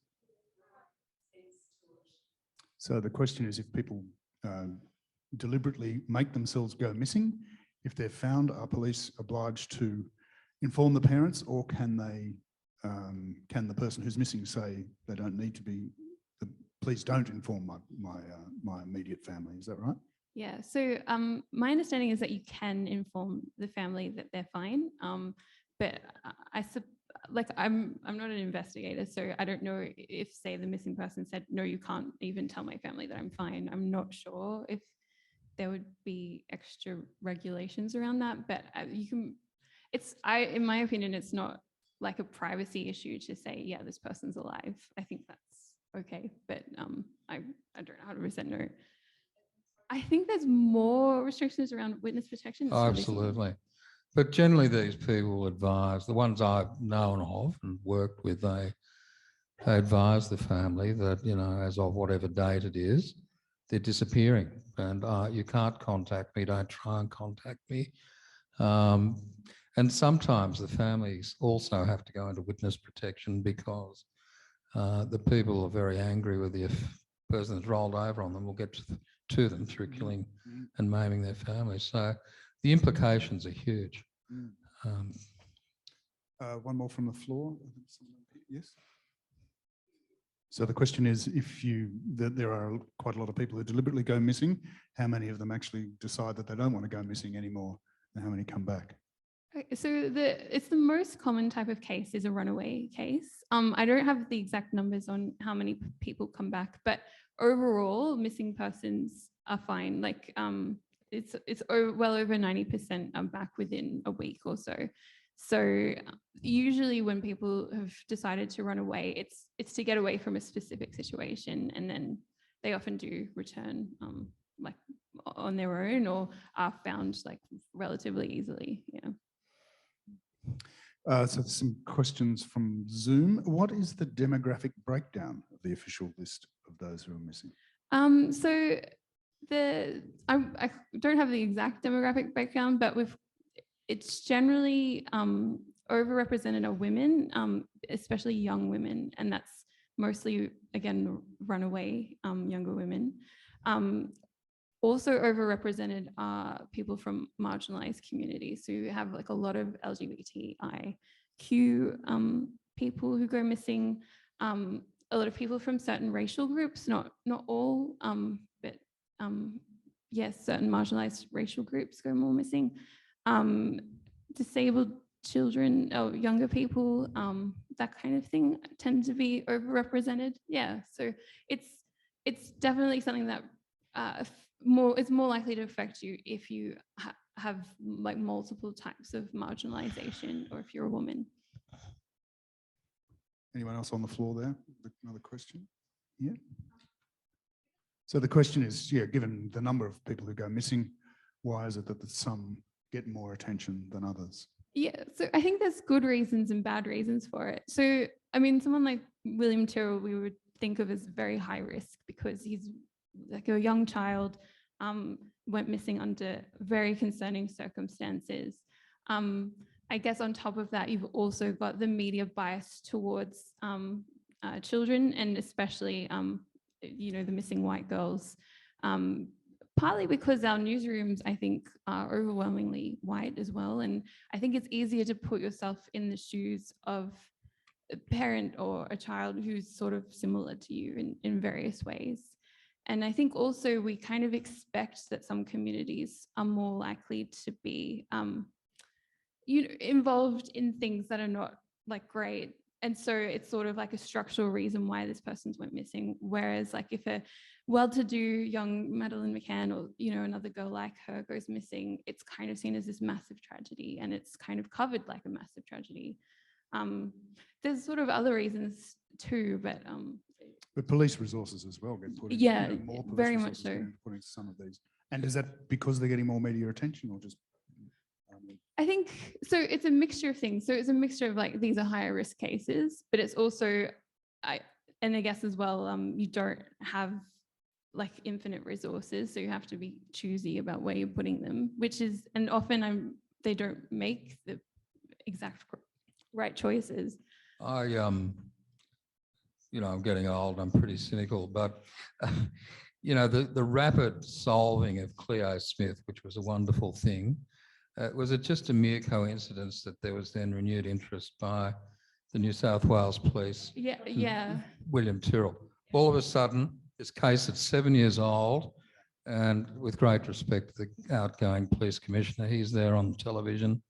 So the question is, if people deliberately make themselves go missing, if they're found, are police obliged to inform the parents, or can the person who's missing say they don't need to be? Please don't inform my immediate family. Is that right? Yeah. So my understanding is that you can inform the family that they're fine, but I'm not an investigator, so I don't know if, say, the missing person said, no, you can't even tell my family that I'm fine. I'm not sure if there would be extra regulations around that, but you can. In my opinion, it's not like a privacy issue to say, yeah, this person's alive. I think that's okay, but I don't 100% know. I think there's more restrictions around witness protection. Oh, absolutely. But generally these people advise, the ones I've known of and worked with, they advise the family that, as of whatever date it is, they're disappearing and you can't contact me, don't try and contact me. And sometimes the families also have to go into witness protection because the people are very angry with the person that's rolled over on them will get to them through killing and maiming their families. So the implications are huge. One more from the floor. Yes. So the question is, if there are quite a lot of people who deliberately go missing, how many of them actually decide that they don't want to go missing anymore, and how many come back? So it's the most common type of case is a runaway case. I don't have the exact numbers on how many people come back, but overall, missing persons are fine. It's well over 90% are back within a week or so. So usually when people have decided to run away, it's to get away from a specific situation, and then they often do return on their own or are found relatively easily. Yeah. So there's some questions from Zoom. What is the demographic breakdown of the official list of those who are missing? So I don't have the exact demographic breakdown, but it's generally overrepresented are women, especially young women, and that's mostly, again, runaway younger women. Also overrepresented are people from marginalized communities who have a lot of LGBTIQ people who go missing, a lot of people from certain racial groups, not all, but yes, certain marginalized racial groups go more missing. Disabled children or younger people, that kind of thing tend to be overrepresented. Yeah, so it's definitely something that it's more likely to affect you if you have multiple types of marginalization, or if you're a woman. Anyone else on the floor there? Another question? Yeah. So the question is, given the number of people who go missing, why is it that some get more attention than others? Yeah, so I think there's good reasons and bad reasons for it. So, I mean, someone like William Tyrrell, we would think of as very high risk because he's like a young child, went missing under very concerning circumstances. I guess on top of that, you've also got the media bias towards children, and especially, the missing white girls. partly because our newsrooms, I think, are overwhelmingly white as well. And I think it's easier to put yourself in the shoes of a parent or a child who's sort of similar to you in various ways. And I think also we kind of expect that some communities are more likely to be involved in things that are not like great. And so it's sort of like a structural reason why this person's went missing. Whereas like if a well-to-do young Madeleine McCann or, another girl like her goes missing, it's kind of seen as this massive tragedy, and it's kind of covered like a massive tragedy. There's sort of other reasons too, but police resources as well get put in. Yeah, more police very much resources so. get put into some of these. And is that because they're getting more media attention, or just? I think so. It's a mixture of things. So it's a mixture of like these are higher risk cases, but it's also, I guess as well, you don't have like infinite resources, so you have to be choosy about where you're putting them, and often they don't make the exact right choices. I'm getting old, I'm pretty cynical, but, the rapid solving of Cleo Smith, which was a wonderful thing, was it just a mere coincidence that there was then renewed interest by the New South Wales Police? Yeah. William Tyrrell. All of a sudden, this case that's 7 years old, and with great respect to the outgoing police commissioner, he's there on television.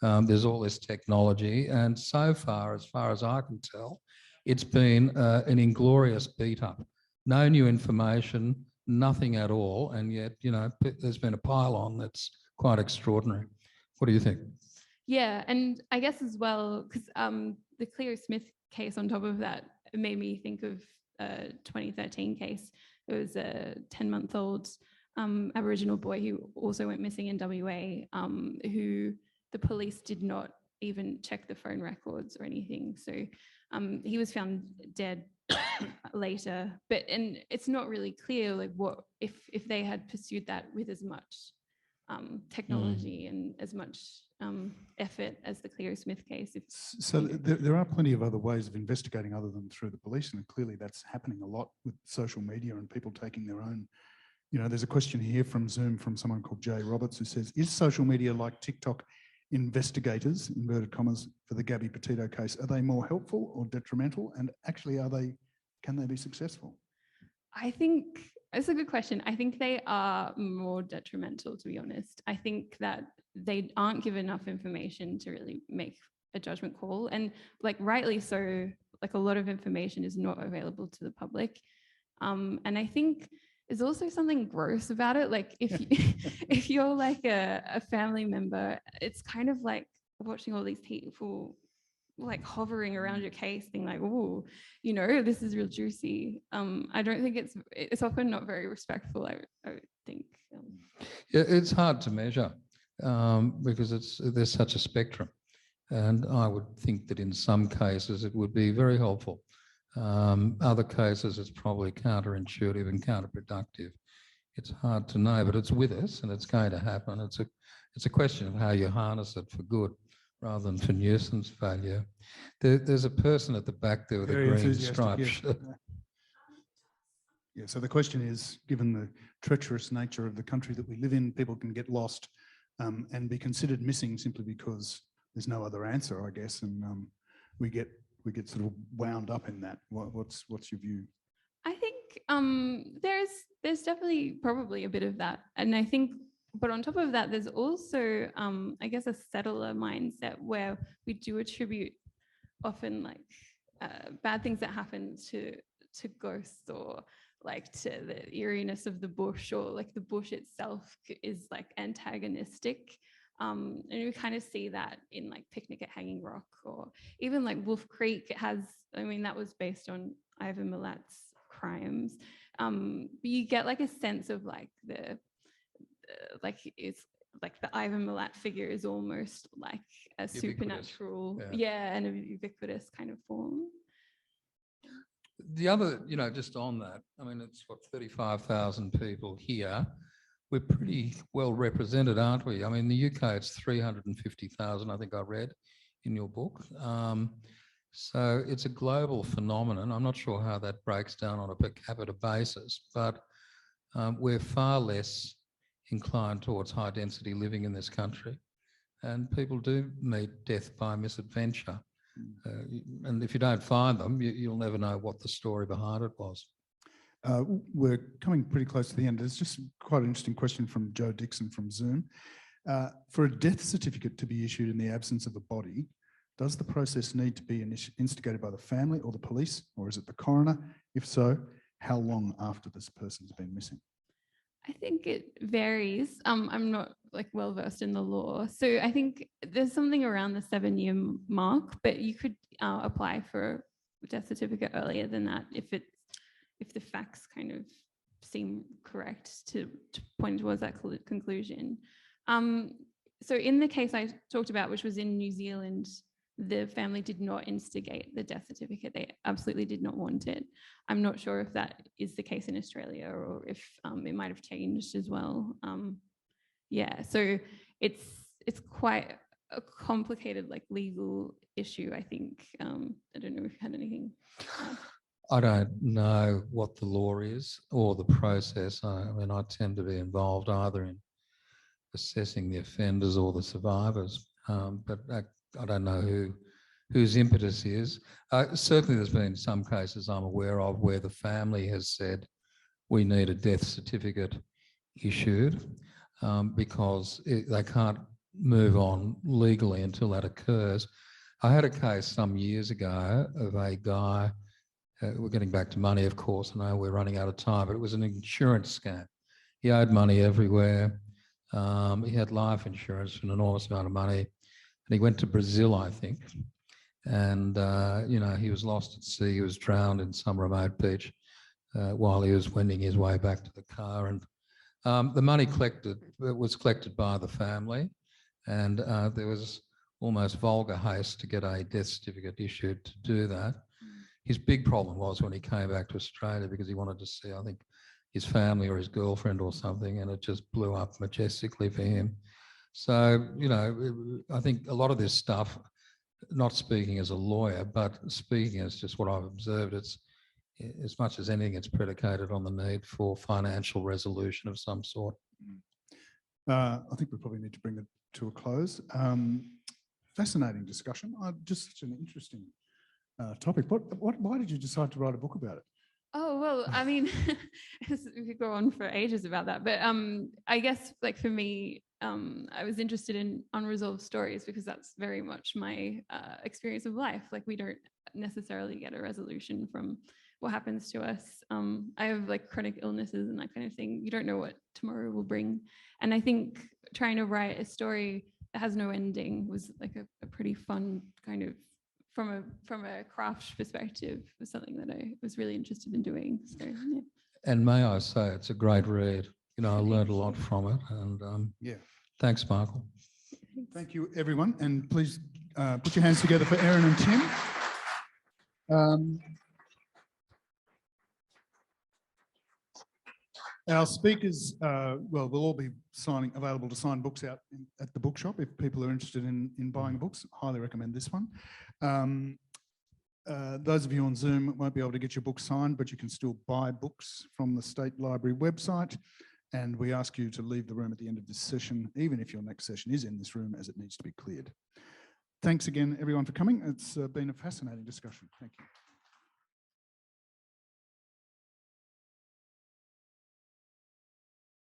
There's all this technology, and so far as I can tell, it's been an inglorious beat up. No new information, nothing at all, and yet, there's been a pile on that's quite extraordinary. What do you think? Yeah, and I guess as well, because the Cleo Smith case on top of that made me think of a 2013 case. It was a 10-month-old Aboriginal boy who also went missing in WA, who the police did not even check the phone records or anything. So he was found dead later, and it's not really clear like what if they had pursued that with as much technology and as much effort as the Cleo Smith case. There are plenty of other ways of investigating other than through the police, and clearly that's happening a lot with social media and people taking their own. There's a question here from Zoom from someone called Jay Roberts who says, is social media like TikTok investigators, inverted commas, for the Gabby Petito case? Are they more helpful or detrimental? And actually, can they be successful? I think it's a good question. I think they are more detrimental, to be honest. I think that they aren't given enough information to really make a judgment call. And like rightly so, like a lot of information is not available to the public. And I think there's also something gross about it. Like if you're like a family member, it's kind of like watching all these people like hovering around your case being like, oh, this is real juicy. I don't think it's often not very respectful, I would think. Yeah, it's hard to measure because there's such a spectrum. And I would think that in some cases it would be very helpful. Other cases it's probably counterintuitive and counterproductive. It's hard to know, but it's with us and it's going to happen. It's a question of how you harness it for good rather than for nuisance value. There's a person at the back there with a green stripe. Yes. Yeah, so the question is, given the treacherous nature of the country that we live in, people can get lost and be considered missing simply because there's no other answer, I guess, and we get sort of wound up in that. What's your view? I think there's definitely probably a bit of that, and I think, but on top of that, there's also I guess a settler mindset where we do attribute often like bad things that happen to ghosts or like to the eeriness of the bush, or like the bush itself is like antagonistic. And we kind of see that in like Picnic at Hanging Rock, or even like Wolf Creek. It has, that was based on Ivan Milat's crimes. But you get like a sense of like it's like the Ivan Milat figure is almost like a Ubiquitous. Supernatural, and a ubiquitous kind of form. The other, just on that, it's 35,000 people here. We're pretty well represented, aren't we? In the UK, it's 350,000, I think I read in your book. So it's a global phenomenon. I'm not sure how that breaks down on a per capita basis, but we're far less inclined towards high density living in this country. And people do meet death by misadventure. And if you don't find them, you'll never know what the story behind it was. We're coming pretty close to the end. There's just quite an interesting question from Joe Dixon from Zoom. For a death certificate to be issued in the absence of a body, does the process need to be instigated by the family or the police, or is it the coroner? If so, how long after this person's been missing? I think it varies. I'm not like well versed in the law, so I think there's something around the 7-year mark, but you could apply for a death certificate earlier than that if the facts kind of seem correct to point towards that conclusion. So in the case I talked about, which was in New Zealand, the family did not instigate the death certificate. They absolutely did not want it. I'm not sure if that is the case in Australia or if it might have changed as well. Yeah, so it's quite a complicated like legal issue, I think. I don't know if you had anything. I don't know what the law is or the process. I mean, I tend to be involved either in assessing the offenders or the survivors, but I don't know whose impetus is. Certainly there's been some cases I'm aware of where the family has said we need a death certificate issued because they can't move on legally until that occurs. I had a case some years ago of a guy, we're getting back to money, of course, I know we're running out of time, but it was an insurance scam. He owed money everywhere. He had life insurance for an enormous amount of money. And he went to Brazil, I think, and, he was lost at sea. He was drowned in some remote beach while he was wending his way back to the car. And the money was collected by the family, and there was almost vulgar haste to get a death certificate issued to do that. His big problem was when he came back to Australia because he wanted to see, I think, his family or his girlfriend or something, and it just blew up majestically for him. So, I think a lot of this stuff, not speaking as a lawyer, but speaking as just what I've observed, it's as much as anything, it's predicated on the need for financial resolution of some sort. I think we probably need to bring it to a close. Fascinating discussion. Just such an interesting topic. Why did you decide to write a book about it? Oh, well, I mean, we could go on for ages about that. But I guess, like, for me, I was interested in unresolved stories because that's very much my experience of life. Like, we don't necessarily get a resolution from what happens to us. I have, like, chronic illnesses and that kind of thing. You don't know what tomorrow will bring. And I think trying to write a story that has no ending was, like, a pretty fun kind of, from a craft perspective, was something that I was really interested in doing. So, yeah. And may I say, it's a great read. I learned a lot from it. And yeah, thanks, Michael. Thank you, everyone. And please put your hands together for Erin and Tim. Our speakers, we'll all be available to sign books out at the bookshop if people are interested in buying books. Highly recommend this one. Those of you on Zoom won't be able to get your book signed, but you can still buy books from the State Library website. And we ask you to leave the room at the end of this session, even if your next session is in this room, as it needs to be cleared. Thanks again, everyone, for coming. It's been a fascinating discussion. Thank you.